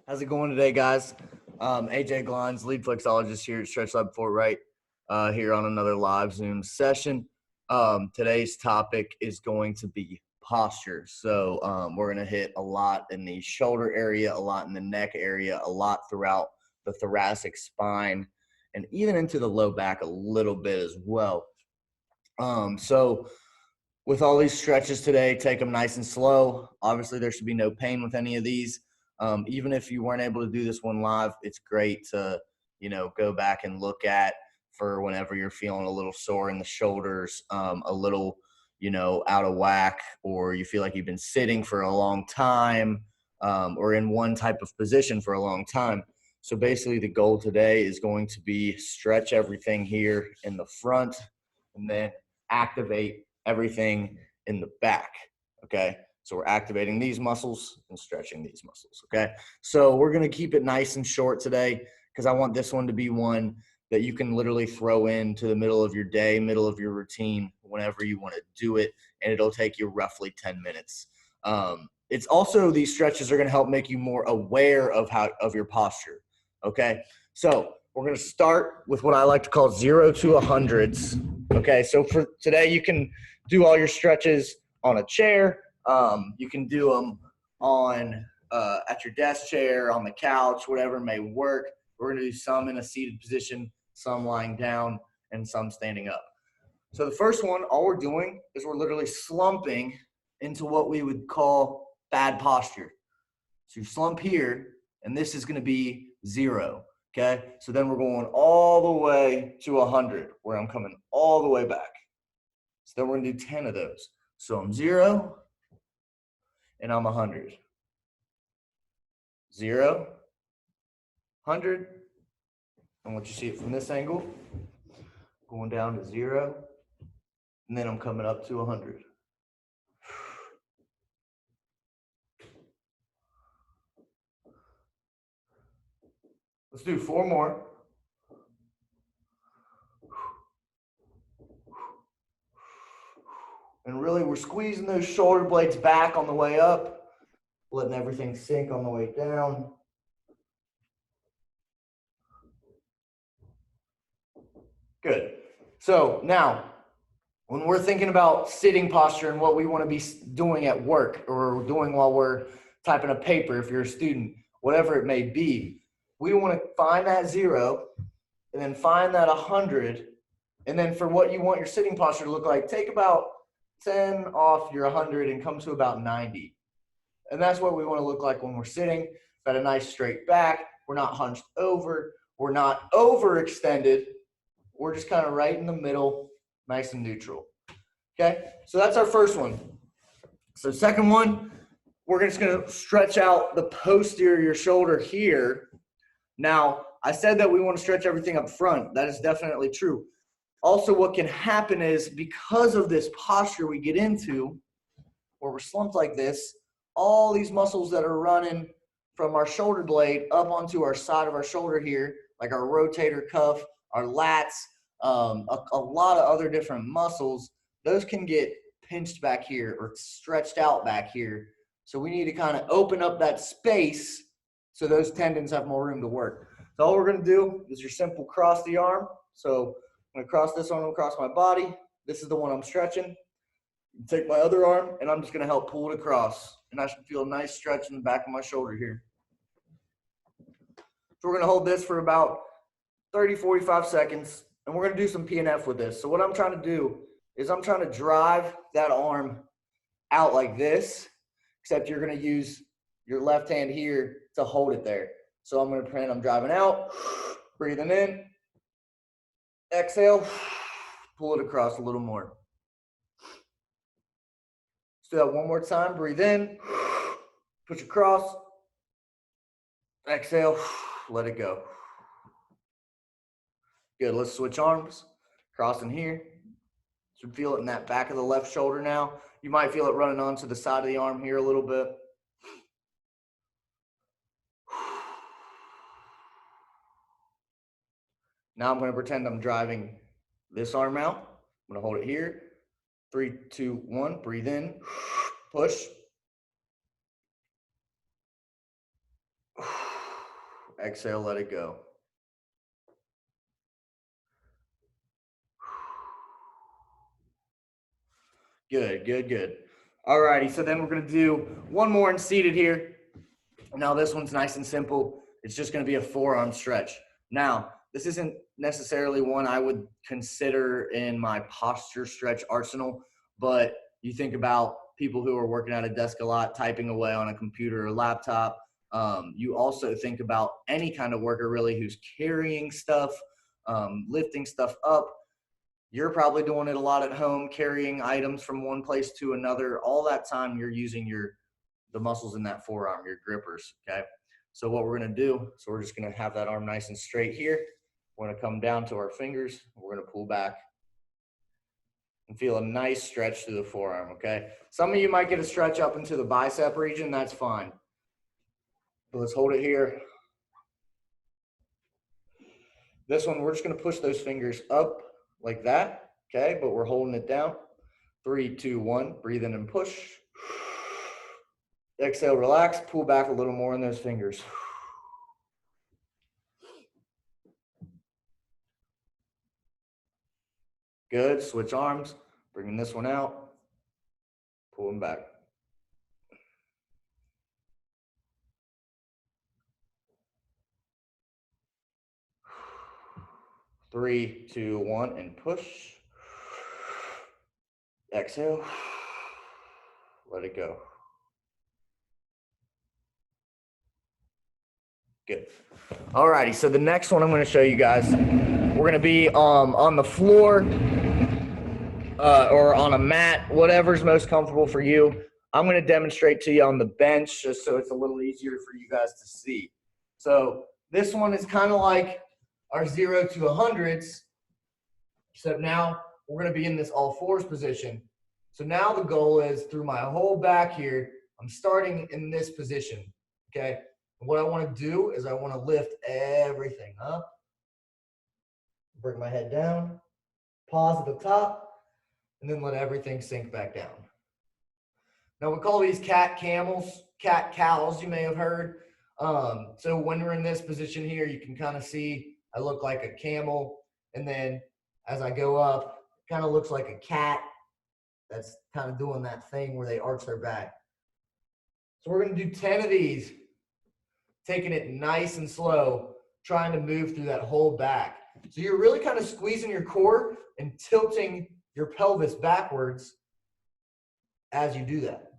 How's it going today, guys? AJ Glines, lead flexologist here at Stretch Lab Fort Wright, here on another live Zoom session. Today's topic is going to be posture. So we're going to hit a lot in the shoulder area, a lot in the neck area, a lot throughout the thoracic spine, and even into the low back a little bit as well. So with all these stretches today, take them nice and slow. Obviously, there should be no pain with any of these. Even if you weren't able to do this one live, it's great to, go back and look at for whenever you're feeling a little sore in the shoulders, a little, out of whack, or you feel like you've been sitting for a long time, or in one type of position for a long time. So basically the goal today is going to be stretch everything here in the front and then activate everything in the back. Okay. So we're activating these muscles and stretching these muscles, okay? So we're going to keep it nice and short today because I want this one to be one that you can literally throw into the middle of your day, middle of your routine, whenever you want to do it, and it'll take you roughly 10 minutes. It's also, these stretches are going to help make you more aware of your posture, okay? So we're going to start with what I like to call 0 to 100s, okay? So for today, you can do all your stretches on a chair. You can do them on at your desk chair, on the couch, whatever may work. We're going to do some in a seated position, some lying down, and some standing up. So the first one, all we're doing is we're literally slumping into what we would call bad posture. So you slump here, and this is going to be 0, okay? So then we're going all the way to 100, where I'm coming all the way back. So then we're going to do 10 of those. So I'm 0, and I'm 100. 0, 100, and once you see it from this angle, going down to 0, and then I'm coming up to 100. Let's do 4 more. And really, we're squeezing those shoulder blades back on the way up, letting everything sink on the way down. Good. So now, when we're thinking about sitting posture and what we want to be doing at work or doing while we're typing a paper, if you're a student, whatever it may be, we want to find that 0 and then find that 100. And then for what you want your sitting posture to look like, take about 10 off your 100 and come to about 90. And that's what we want to look like when we're sitting. Got a nice straight back. We're not hunched over. We're not overextended. We're just kind of right in the middle, nice and neutral. Okay, so that's our first one. So second one, we're just going to stretch out the posterior shoulder here. Now, I said that we want to stretch everything up front. That is definitely true. Also, what can happen is because of this posture we get into, where we're slumped like this, all these muscles that are running from our shoulder blade up onto our side of our shoulder here, like our rotator cuff, our lats, a lot of other different muscles, those can get pinched back here or stretched out back here. So we need to kind of open up that space so those tendons have more room to work. So all we're going to do is your simple cross the arm. So I'm going to cross this arm across my body. This is the one I'm stretching. Take my other arm, and I'm just going to help pull it across. And I should feel a nice stretch in the back of my shoulder here. So we're going to hold this for about 30, 45 seconds, and we're going to do some PNF with this. So what I'm trying to do is I'm trying to drive that arm out like this, except you're going to use your left hand here to hold it there. So I'm going to pretend I'm driving out, breathing in, exhale, pull it across a little more. Let's do that one more time. Breathe in, push across, exhale, let it go. Good, let's switch arms, crossing here. Should feel it in that back of the left shoulder now. You might feel it running onto the side of the arm here a little bit. Now I'm going to pretend I'm driving this arm out. I'm going to hold it here. 3, 2, 1, breathe in, push. Exhale, let it go. Good, good, good. All righty, so then we're gonna do one more in seated here. Now this one's nice and simple. It's just gonna be a forearm stretch. Now, this isn't necessarily one I would consider in my posture stretch arsenal, but you think about people who are working at a desk a lot, typing away on a computer or laptop. You also think about any kind of worker really who's carrying stuff, lifting stuff up. You're probably doing it a lot at home, carrying items from one place to another. All that time you're using the muscles in that forearm, your grippers, okay? So what we're gonna do, so we're just gonna have that arm nice and straight here. We're gonna come down to our fingers. We're gonna pull back and feel a nice stretch through the forearm, okay? Some of you might get a stretch up into the bicep region, that's fine. But let's hold it here. This one, we're just gonna push those fingers up like that, okay? But we're holding it down. 3, 2, 1, breathe in and push. Exhale, relax, pull back a little more in those fingers. Good, switch arms, bringing this one out, pulling back. Three, 2, 1, and push. Exhale, let it go. Good. All righty, so the next one I'm gonna show you guys, we're gonna be on the floor or on a mat, whatever's most comfortable for you. I'm gonna demonstrate to you on the bench just so it's a little easier for you guys to see. So this one is kind of like our 0 to 100s, except now we're gonna be in this all fours position. So now the goal is through my whole back here, I'm starting in this position, okay? And what I wanna do is I wanna lift everything up, bring my head down, pause at the top, and then let everything sink back down. Now we call these cat cows, you may have heard. So when we're in this position here, you can kind of see I look like a camel. And then as I go up, it kind of looks like a cat that's kind of doing that thing where they arch their back. So we're gonna do 10 of these, taking it nice and slow, trying to move through that whole back. So you're really kind of squeezing your core and tilting your pelvis backwards as you do that.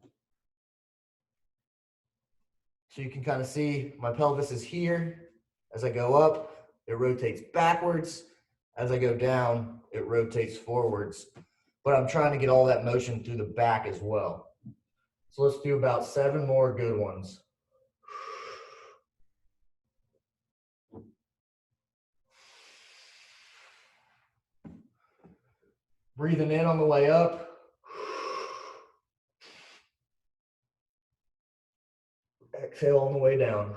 So you can kind of see my pelvis is here. As I go up, it rotates backwards. As I go down, it rotates forwards. But I'm trying to get all that motion through the back as well. So let's do about 7 more good ones. Breathing in on the way up. Exhale on the way down.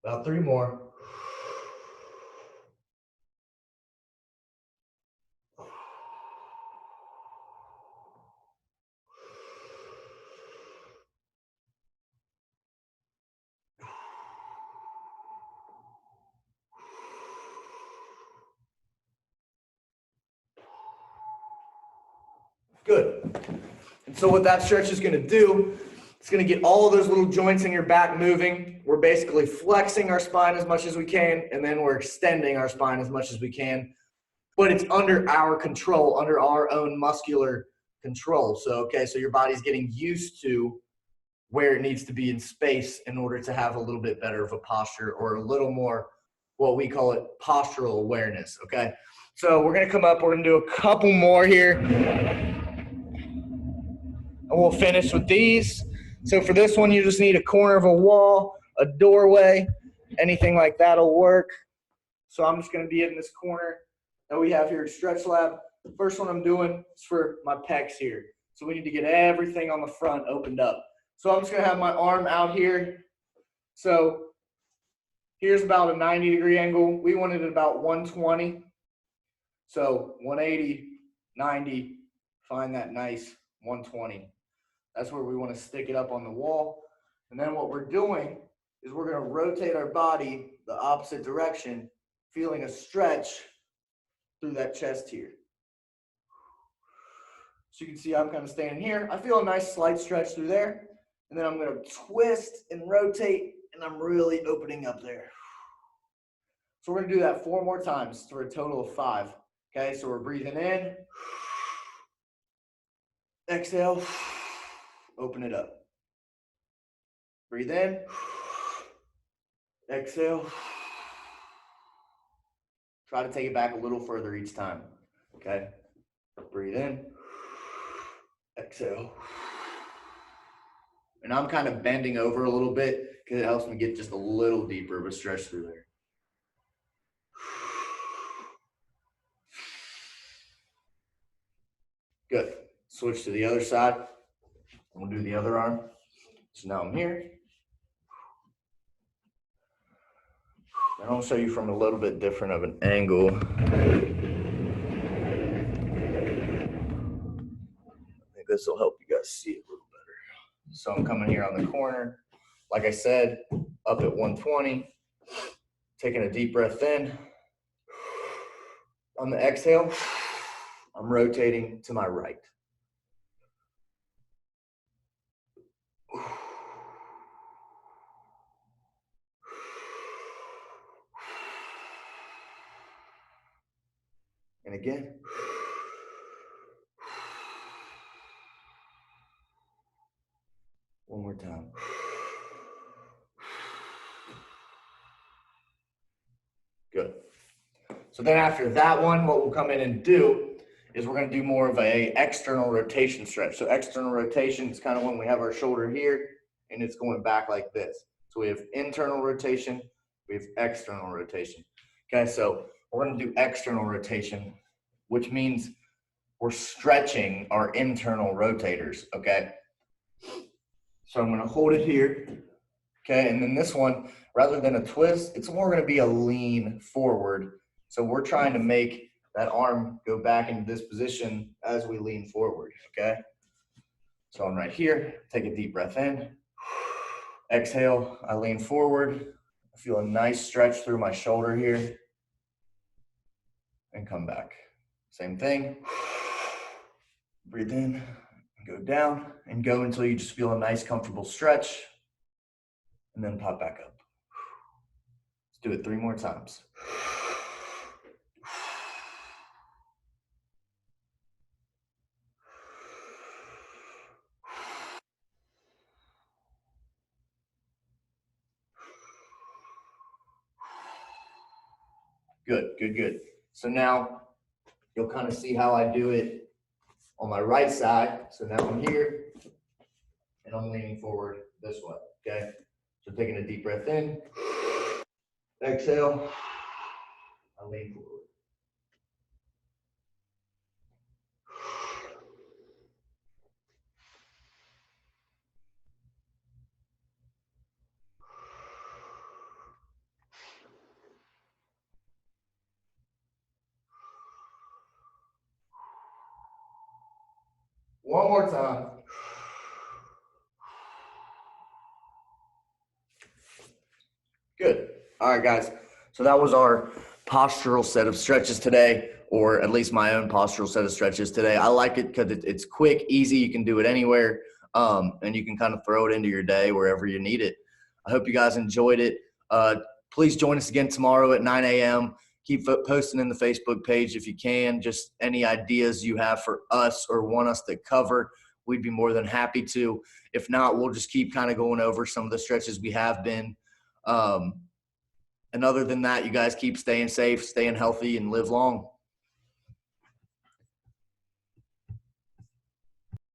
About 3 more. Good. And so what that stretch is going to do, it's going to get all of those little joints in your back moving. We're basically flexing our spine as much as we can, and then we're extending our spine as much as we can. But it's under our control, under our own muscular control. So, okay, so your body's getting used to where it needs to be in space in order to have a little bit better of a posture or a little more, what we call it, postural awareness, okay? So we're going to come up, we're going to do a couple more here. And we'll finish with these. So for this one, you just need a corner of a wall, a doorway, anything like that'll work. So I'm just going to be in this corner that we have here at Stretch Lab. The first one I'm doing is for my pecs here. So we need to get everything on the front opened up. So I'm just going to have my arm out here, So here's about a 90-degree angle. We wanted it about 120. So 180, 90, find that nice 120. That's where we want to stick it up on the wall. And then what we're doing is we're going to rotate our body the opposite direction, feeling a stretch through that chest here. So you can see I'm kind of standing here. I feel a nice slight stretch through there. And then I'm going to twist and rotate, and I'm really opening up there. So we're going to do that 4 more times for a total of 5. Okay, so we're breathing in. Exhale. Open it up. Breathe in. Exhale. Try to take it back a little further each time. Okay, breathe in. Exhale. And I'm kind of bending over a little bit because it helps me get just a little deeper of a stretch through there. Good. Switch to the other side. We'll do the other arm. So now I'm here. And I'll show you from a little bit different of an angle. I think this will help you guys see it a little better. So I'm coming here on the corner. Like I said, up at 120. Taking a deep breath in. On the exhale, I'm rotating to my right. And again. One more time. Good. So then after that one, what we'll come in and do is we're going to do more of a external rotation stretch. So external rotation is kind of when we have our shoulder here and it's going back like this. So we have internal rotation, we have external rotation. Okay, so we're going to do external rotation, which means we're stretching our internal rotators, okay? So I'm going to hold it here, okay? And then this one, rather than a twist, it's more going to be a lean forward. So we're trying to make that arm go back into this position as we lean forward, okay? So I'm right here, take a deep breath in. Exhale, I lean forward. I feel a nice stretch through my shoulder here. And come back. Same thing. Breathe in, go down, and go until you just feel a nice, comfortable stretch. And then pop back up. Let's do it 3 more times. Good, good, good. So now you'll kind of see how I do it on my right side. So now I'm here and I'm leaning forward this way, okay? So taking a deep breath in, exhale, I lean forward. One more time. Good. All right, guys. So that was our postural set of stretches today, or at least my own postural set of stretches today. I like it because it's quick, easy. You can do it anywhere, and you can kind of throw it into your day wherever you need it. I hope you guys enjoyed it. Please join us again tomorrow at 9 a.m. Keep posting in the Facebook page if you can. Just any ideas you have for us or want us to cover, we'd be more than happy to. If not, we'll just keep kind of going over some of the stretches we have been. And other than that, you guys keep staying safe, staying healthy, and live long.